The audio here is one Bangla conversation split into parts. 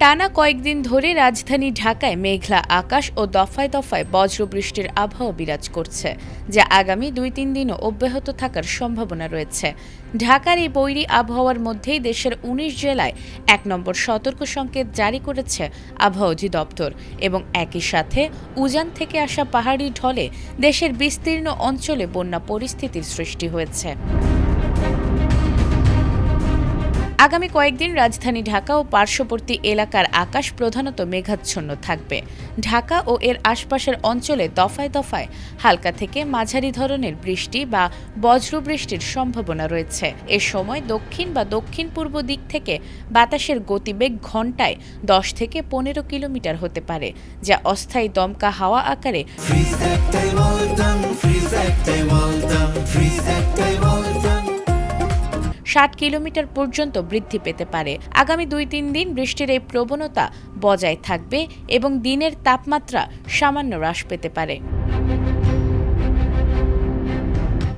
টানা কয়েকদিন ধরে রাজধানী ঢাকায় মেঘলা আকাশ ও দফায় দফায় বজ্রবৃষ্টির আবহাওয়া বিরাজ করছে, যা আগামী ২-৩ দিনও অব্যাহত থাকার সম্ভাবনা রয়েছে। ঢাকার এই বৈরী আবহাওয়ার মধ্যেই দেশের ১৯ জেলায় ১ নম্বর সতর্ক সংকেত জারি করেছে আবহাওয়া অধিদপ্তর এবং একই সাথে উজান থেকে আসা পাহাড়ি ঢলে দেশের বিস্তীর্ণ অঞ্চলে বন্যা পরিস্থিতির সৃষ্টি হয়েছে। আগামী কয়েকদিন রাজধানী ঢাকা ও পার্শ্ববর্তী এলাকার আকাশ প্রধানত মেঘাচ্ছন্ন থাকবে। ঢাকা ও এর আশপাশের অঞ্চলে দফায় দফায় হালকা থেকে মাঝারি ধরনের বৃষ্টি বা বজ্রবৃষ্টির সম্ভাবনা রয়েছে। এ সময় দক্ষিণ বা দক্ষিণ পূর্ব দিক থেকে বাতাসের গতিবেগ ঘণ্টায় ১০ থেকে ১৫ কিলোমিটার হতে পারে, যা অস্থায়ী দমকা হাওয়া আকারে ৬০ কিলোমিটার পর্যন্ত বৃদ্ধি পেতে পারে। আগামী ২-৩ দিন বৃষ্টির এই প্রবণতা বজায় থাকবে এবং দিনের তাপমাত্রা সামান্য হ্রাস পেতে পারে।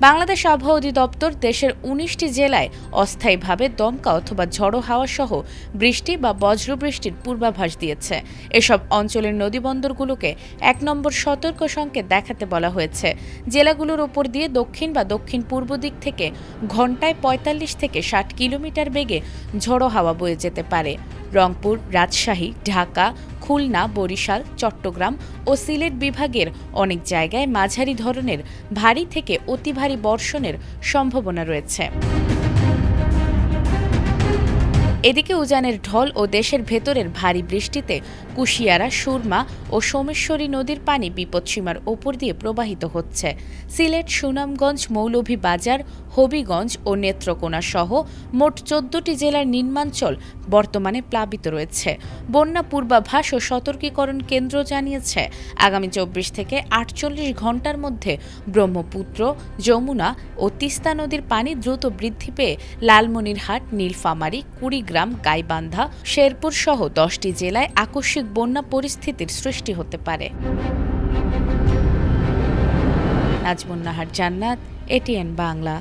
বাংলাদেশ আবহাওয়া অধিদপ্তর দেশের ১৯টি জেলায় অস্থায়ীভাবে দমকা অথবা ঝড়ো হাওয়া সহ বৃষ্টি বা বজ্রবৃষ্টির পূর্বাভাস দিয়েছে। এসব অঞ্চলের নদীবন্দরগুলোকে ১ নম্বর সতর্ক সংকেত দেখাতে বলা হয়েছে। জেলাগুলোর ওপর দিয়ে দক্ষিণ বা দক্ষিণ পূর্ব দিক থেকে ঘণ্টায় ৪৫ থেকে ৬০ কিলোমিটার বেগে ঝড়ো হাওয়া বয়ে যেতে পারে। রংপুর, রাজশাহী, ঢাকা, খুলনা, বরিশাল, চট্টগ্রাম ও সিলেট বিভাগের অনেক জায়গায় মাঝারি ধরনের ভারী থেকে অতি ভারী বর্ষণের সম্ভাবনা রয়েছে। এদিকে উজানের ঢল ও দেশের ভেতরের ভারী বৃষ্টিতে কুশিয়ারা, সুরমা ও সোমেশ্বরী নদীর পানি বিপদসীমার ওপর দিয়ে প্রবাহিত হচ্ছে। সিলেট, সুনামগঞ্জ, মৌলভীবাজার, হবিগঞ্জ ও নেত্রকোনা সহ মোট ১৪টি জেলার নিম্নাঞ্চল বর্তমানে প্লাবিত রয়েছে। বন্যা পূর্বাভাস ও সতর্কীকরণ কেন্দ্র জানিয়েছে, আগামী ২৪ থেকে ৪৮ ঘণ্টার মধ্যে ব্রহ্মপুত্র, যমুনা ও তিস্তা নদীর পানি দ্রুত বৃদ্ধি পেয়ে লালমনিরহাট, নীলফামারী, কুড়িগ্রাম, গাইবান্ধা, শেরপুর সহ ১০টি জেলায় আকস্মিক বন্যা পরিস্থিতির সৃষ্টি হতে পারে। নাজমুন নাহার জান্নাত, এটিএন বাংলা।